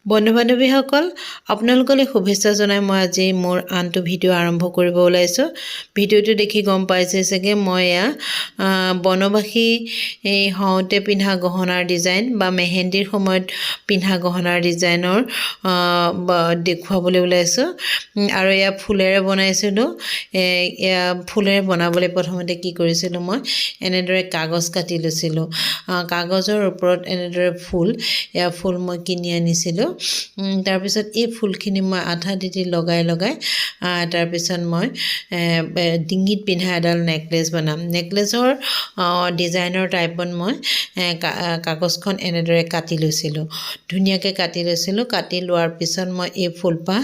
বন্ধু-বান্ধৱীসকল আপোনালোকলৈ শুভেচ্ছা জনাই মই আজি মোৰ আনটো ভিডিঅ' আৰম্ভ কৰিব ওলাইছোঁ। ভিডিঅ'টো দেখি গম পাইছে চাগে মই এয়া বনবাসী হওঁতে পিন্ধা গহনাৰ ডিজাইন বা মেহেন্দিৰ সময়ত পিন্ধা গহনাৰ ডিজাইনৰ দেখুৱাবলৈ ওলাইছোঁ। আৰু এয়া ফুলেৰে বনাইছিলোঁ। এয়া ফুলেৰে বনাবলৈ প্ৰথমতে কি কৰিছিলোঁ মই এনেদৰে কাগজ কাটি লৈছিলোঁ। কাগজৰ ওপৰত এনেদৰে এয়া ফুল মই কিনি আনিছিলোঁ। তাৰপিছত এই ফুলখিনি মই আঠা দি লগাই তাৰপিছত মই ডিঙিত পিন্ধা এডাল নেকলেছ বনাম। নেকলেছৰ ডিজাইনৰ টাইপত মই কাগজখন এনেদৰে কাটি লৈছিলোঁ, ধুনীয়াকৈ কাটি লৈছিলোঁ। কাটি লোৱাৰ পিছত মই এই ফুলপাহ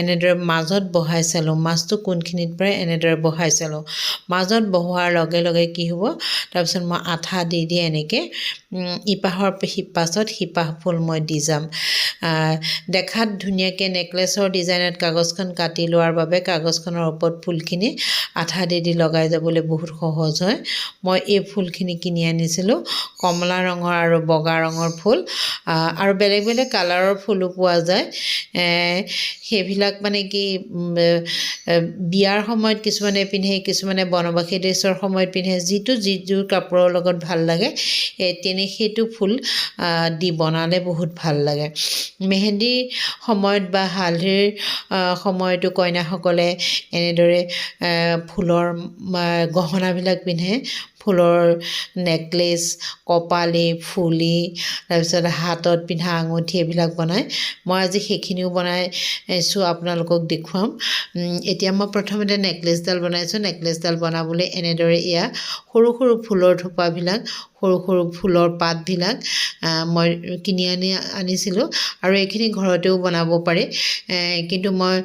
এনেদৰে মাজত বহাই চালোঁ, মাজটো কোনখিনিত পৰে এনেদৰে বহাই চালোঁ। মাজত বহোৱাৰ লগে লগে কি হ'ব, তাৰপিছত মই আঠা দি এনেকৈ ইপাহৰ পাছত সিপাহ ফুল মই দি যাম। দেখাত ধুনীয়াকৈ নেকলেছৰ ডিজাইনত কাগজখন কাটি লোৱাৰ বাবে কাগজখনৰ ওপৰত ফুলখিনি আঠা দি লগাই যাবলৈ বহুত সহজ হয়। মই এই ফুলখিনি কিনি আনিছিলোঁ, কমলা ৰঙৰ আৰু বগা ৰঙৰ ফুল, আৰু বেলেগ বেলেগ কালাৰৰ ফুলো পোৱা যায়। সেইবিলাক মানে কি বিয়াৰ সময়ত কিছুমানে পিন্ধে, কিছুমানে বনবাসী ড্ৰেছৰ সময়ত পিন্ধে, যিযোৰ কাপোৰৰ লগত ভাল লাগে সেইটো ফুল দি বনালে বহুত ভাল লাগে। মেহেন্দিৰ সময়ত বা হালধিৰ সময়তো কইনাসকলে এনেদৰে ফুলৰ গহনাবিলাক পিন্ধে। ফুলৰ নেকলেছ, কপালি, ফুলি, তাৰপিছত হাতত পিন্ধা আঙুঠি এইবিলাক বনায়। মই আজি সেইখিনিও বনাইছোঁ, আপোনালোকক দেখুৱাম। এতিয়া মই প্ৰথমতে নেকলেছডাল বনাইছোঁ। নেকলেছডাল বনাবলৈ এনেদৰে এয়া সৰু সৰু ফুলৰ থোপাবিলাক, সৰু সৰু ফুলৰ পাতবিলাক মই কিনি আনিছিলোঁ, আৰু এইখিনি ঘৰতেও বনাব পাৰি, কিন্তু মই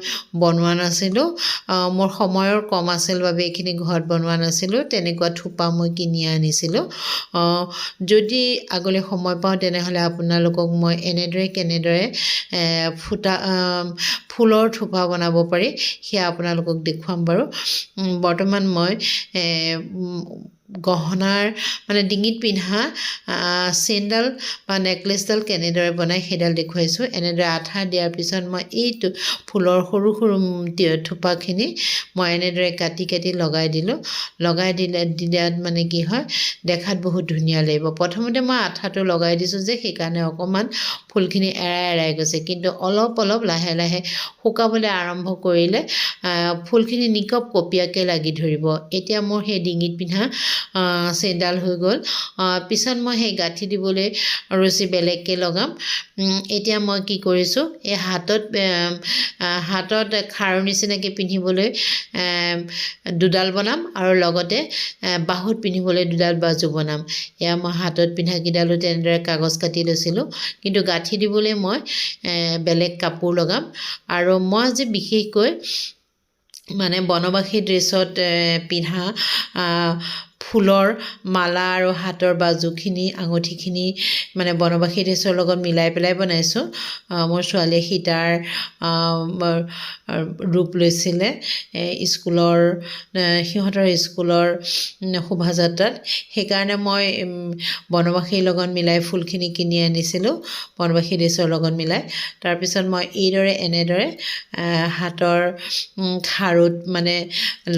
বনোৱা নাছিলোঁ। মোৰ সময়ৰ কম আছিল বাবে এইখিনি ঘৰত বনোৱা নাছিলোঁ। তেনেকুৱা থোপা মই কিনি আনিছিলোঁ। যদি আগলৈ সময় পাওঁ তেনেহ'লে আপোনালোকক মই কেনেদৰে ফুলৰ থোপা বনাব পাৰি সেয়া আপোনালোকক দেখুৱাম বাৰু। বৰ্তমান মই গহনাৰ ডিঙিত পিন্ধা চেইনডাল বা নেকলেছডাল কেনেদৰে বনায় সেইডাল দেখুৱাইছোঁ। এনেদৰে আঠা দিয়াৰ পিছত মই এইটো ফুলৰ সৰু সৰু থোপাখিনি মই এনেদৰে কাটি লগাই দিলোঁ। দিয়াত কি হয়, দেখাত বহুত ধুনীয়া লাগিব। প্ৰথমতে মই আঠাটো লগাই দিছোঁ যে সেইকাৰণে অকণমান ফুলখিনি এৰাই গৈছে, কিন্তু অলপ লাহে লাহে শুকাবলৈ আৰম্ভ কৰিলে ফুলখিনি নিকপ কপীয়াকৈ লাগি ধৰিব। এতিয়া মোৰ সেই ডিঙিত পিন্ধা চেইনডাল হৈ গ'ল। পিছত মই সেই গাঁঠি দিবলৈ ৰছী বেলেগকৈ লগাম। এতিয়া মই কি কৰিছোঁ, এই হাতত খাৰু নিচিনাকৈ পিন্ধিবলৈ দুডাল বনাম, আৰু লগতে বাহুত পিন্ধিবলৈ দুডাল বাজু বনাম। এয়া মই হাতত পিন্ধাকেইডালো তেনেদৰে কাগজ কাটি লৈছিলোঁ, কিন্তু গাঁঠি দিবলৈ মই বেলেগ কাপোৰ লগাম। আৰু মই আজি বিশেষকৈ বনবাসী ড্ৰেছত পিন্ধা ফুলৰ মালা আৰু হাতৰ বাজুখিনি, আঙুঠিখিনি বনবাসী ড্ৰেছৰ লগত মিলাই পেলাই বনাইছোঁ। মোৰ ছোৱালীয়ে সীতাৰ ৰূপ লৈছিলে সিহঁতৰ স্কুলৰ শোভাযাত্ৰাত। সেইকাৰণে মই বনবাসীৰ লগত মিলাই ফুলখিনি কিনি আনিছিলোঁ, বনবাসী ড্ৰেছৰ লগত মিলাই। তাৰপিছত মই এনেদৰে হাতৰ খাৰুত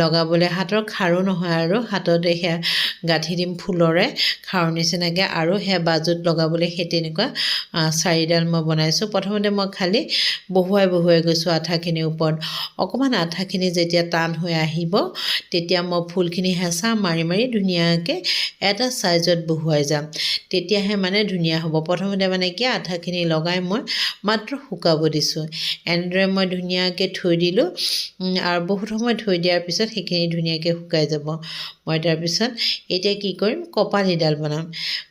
লগাবলৈ, হাতৰ খাৰু নহয় আৰু হাতত সেয়া গাঁঠি দিম ফুলৰে খাৰু নিচিনাকৈ, আৰু সেয়া বাজুত লগাবলৈ সেই তেনেকুৱা 4ডাল মই বনাইছোঁ। প্ৰথমতে মই খালি বহুৱাই গৈছোঁ আঠাখিনিৰ ওপৰত। অকণমান আঠাখিনি যেতিয়া টান হৈ আহিব তেতিয়া মই ফুলখিনি হেঁচা মাৰি ধুনীয়াকৈ এটা ছাইজত বহুৱাই যাম, তেতিয়াহে ধুনীয়া হ'ব। প্ৰথমতে কি আঠাখিনি লগাই মই মাত্ৰ শুকাব দিছোঁ। এনেদৰে মই ধুনীয়াকৈ থৈ দিলোঁ, আৰু বহুত সময় থৈ দিয়াৰ পিছত সেইখিনি ধুনীয়াকৈ শুকাই যাব। মই তাৰপিছত এতিয়া কি কৰিম, কপালিডাল বনাম।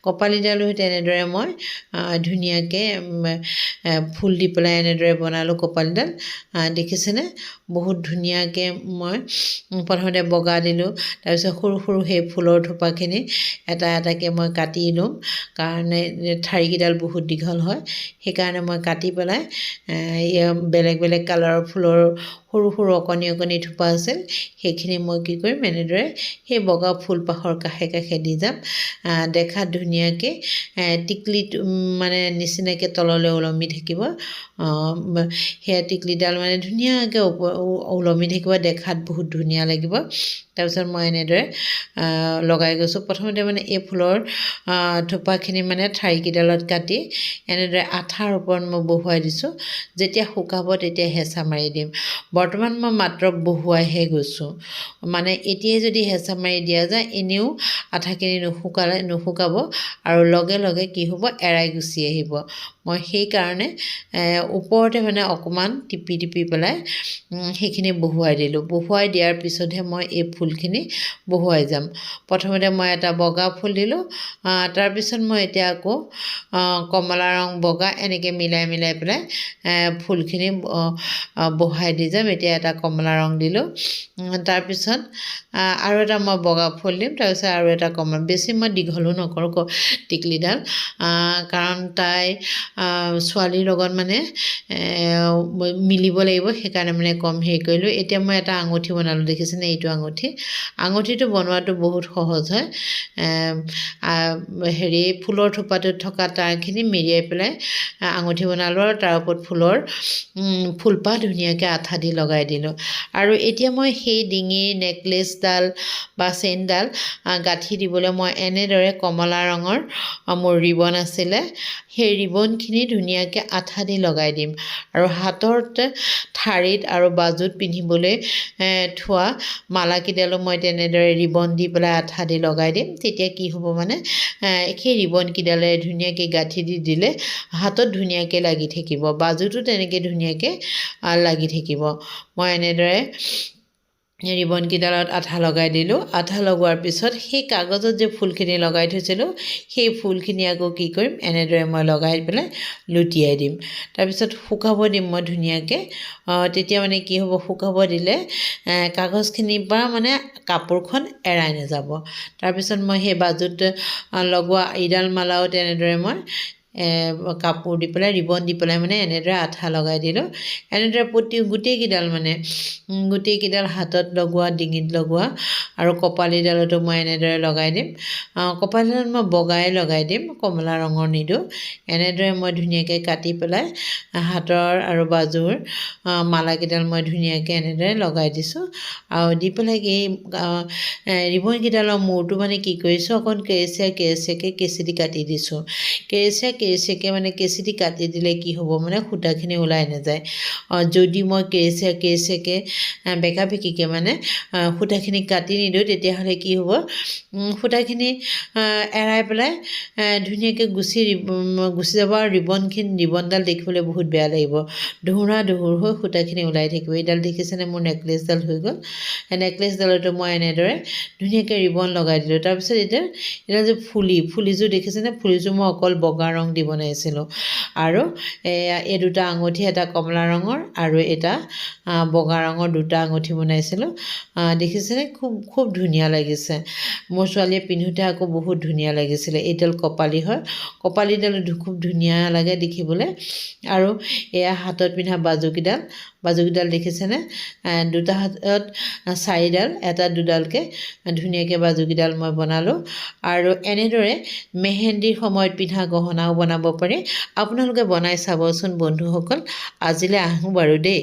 কপালিডালো তেনেদৰে মই ধুনীয়াকৈ ফুল দি পেলাই এনেদৰে বনালোঁ কপালিডাল। দেখিছেনে, বহুত ধুনীয়াকৈ মই প্ৰথমতে বগা দিলোঁ, তাৰপিছত সৰু সৰু সেই ফুলৰ থোপাখিনি এটাকৈ মই কাটি ল'ম, কাৰণে ঠাৰিকেইডাল বহুত দীঘল হয়। সেইকাৰণে মই কাটি পেলাই বেলেগ বেলেগ কালাৰৰ ফুলৰ সৰু সৰু অকণি থোপা আছিল সেইখিনি মই কি কৰিম এনেদৰে সেই বগা ফুলপাহৰ কাষে কাষে দি যাম দেখাত ধুনীয়াকৈ টিকলি মানে নিচিনাকৈ তললৈ ওলমি থাকিব সেয়া টিকলিডাল মানে ধুনীয়াকৈ ওলমি থাকিব দেখাত বহুত ধুনীয়া লাগিব তাৰপিছত মই এনেদৰে লগাই গৈছোঁ প্ৰথমতে মানে এই ফুলৰ থোপাখিনি মানে ঠাৰিকেইডালত কাটি এনেদৰে আঠাৰ ওপৰত মই বহুৱাই দিছোঁ যেতিয়া শুকাব তেতিয়া হেঁচা মাৰি দিম বৰ্তমান মই মাত্ৰ বহুৱাইহে গৈছোঁ মানে এতিয়াই যদি হেঁচা মাৰি দিয়া যায় এনেও আঠাখিনি নুশুকাব আৰু লগে লগে কি হ'ব এৰাই গুচি আহিব মই সেইকাৰণে ওপৰতে মানে অকণমান টিপি পেলাই সেইখিনি বহুৱাই দিলোঁ বহুৱাই দিয়াৰ পিছতহে মই এই ফুলখিনি বহুৱাই যাম প্ৰথমতে মই এটা বগা ফুল দিলোঁ তাৰপিছত মই এতিয়া আকৌ কমলা ৰং বগা এনেকৈ মিলাই পেলাই ফুলখিনি বহাই দি যাম এতিয়া এটা কমলা ৰং দিলোঁ তাৰপিছত আৰু এটা মই বগা ফুল দিম তাৰপিছত আৰু এটা কমলা বেছি মই দীঘলো নকৰোঁ টিকলিডাল কাৰণ তাই ছোৱালীৰ লগত মানে মিলিব লাগিব সেইকাৰণে মানে কম হেৰি কৰিলোঁ এতিয়া মই এটা আঙুঠি বনালোঁ দেখিছেনে এইটো আঙুঠিটো বনোৱাটো বহুত সহজ হয় হেৰি ফুলৰ থোপাটোত থকা তাঁৰখিনি মেৰিয়াই পেলাই আঙুঠি বনালোঁ আৰু তাৰ ওপৰত ফুলপাহ ধুনীয়াকৈ আঠা দি লগাই দিলোঁ আৰু এতিয়া মই সেই ডিঙিৰ নেকলেছডাল বা চেইনডাল গাঁঠি দিবলৈ মই এনেদৰে কমলা ৰঙৰ মোৰ ৰিবন আছিলে সেই ৰিবনখিনি ধুনীয়াকৈ আঠা দি লগাই দিম আৰু হাতত ঠাৰিত আৰু বাজুত পিন্ধিবলৈ থোৱা মালাকেইডালো মই তেনেদৰে ৰিবন দি পেলাই আঠা দি লগাই দিম তেতিয়া কি হ'ব মানে সেই ৰিবনকেইডালে ধুনীয়াকৈ গাঁঠি দি দিলে হাতত ধুনীয়াকৈ লাগি থাকিব বাজুটো তেনেকৈ ধুনীয়াকৈ লাগি থাকিব মই এনেদৰে ৰিবনকেইডালত আঠা লগাই দিলোঁ আঠা লগোৱাৰ পিছত সেই কাগজত যে ফুলখিনি লগাই থৈছিলোঁ সেই ফুলখিনি আকৌ কি কৰিম এনেদৰে মই লগাই পেলাই লুটিয়াই দিম তাৰপিছত শুকাব দিম মই ধুনীয়াকৈ তেতিয়া মানে কি হ'ব শুকাব দিলে কাগজখিনিৰ পৰা মানে কাপোৰখন এৰাই নাযাব তাৰপিছত মই সেই বাজুত লগোৱা এইডাল মালাও তেনেদৰে মই কাপোৰ দি পেলাই ৰিবন দি পেলাই মানে এনেদৰে আঠা লগাই দিলোঁ এনেদৰে গোটেইকেইডাল হাতত লগোৱা ডিঙিত লগোৱা আৰু কপালিডালতো মই এনেদৰে লগাই দিম কপালিডালত মই বগাই লগাই দিম কমলা ৰঙৰ নিদোঁ এনেদৰে মই ধুনীয়াকৈ কাটি পেলাই হাতৰ আৰু বাজুৰ মালাকেইডাল মই ধুনীয়াকৈ এনেদৰে লগাই দিছোঁ আৰু দি পেলাই এই ৰিবনকেইডালৰ মূৰটো মানে কি কৰিছোঁ অকণ কেৰেচিয়াকৈ কেঁচি দি কাটি দিছোঁ কেৰেচিয়াকৈ মানে কেঁচি দি কাটি দিলে কি হ'ব মানে সূতাখিনি ওলাই নাযায় যদি মই কেৰেচিয়াকৈ বেকাবেকিকৈ মানে সূতাখিনি কাটি নিদিওঁ তেতিয়াহ'লে কি হ'ব সূতাখিনি এৰাই পেলাই ধুনীয়াকৈ গুচি যাব আৰু ৰিবনডাল দেখিবলৈ বহুত বেয়া লাগিব ধুৰা হৈ সূতাখিনি ওলাই থাকিব এইডাল দেখিছেনে মোৰ নেকলেছডাল হৈ গ'ল নেকলেছডালতো মই এনেদৰে ধুনীয়াকৈ ৰিবন লগাই দিলোঁ তাৰপিছত এতিয়া যে ফুলিযোৰ দেখিছেনে ফুলিযোৰ মই অকল বগা ৰং দি বনাইছিলোঁ আৰু এই দুটা আঙুঠি এটা কমলা ৰঙৰ আৰু এটা বগা ৰঙৰ দুটা আঙুঠি বনাইছিলোঁ দেখিছেনে খুব ধুনীয়া লাগিছে মোৰ ছোৱালীয়ে পিন্ধোতে আকৌ বহুত ধুনীয়া লাগিছিলে এইডাল কপালি হয় কপালিডাল খুব ধুনীয়া লাগে দেখিবলৈ আৰু এয়া হাতত পিন্ধা বাজুকেইডাল দেখিছেনে দুটা হাতত চাৰিডাল এটা দুডালকৈ ধুনীয়াকৈ বাজুকেইডাল মই বনালোঁ আৰু এনেদৰে মেহেন্দিৰ সময়ত পিন্ধা গহনাও বনাব পাৰি আপোনালোকে বনাই চাবচোন বন্ধুসকল আজিলৈ আহোঁ বাৰু দেই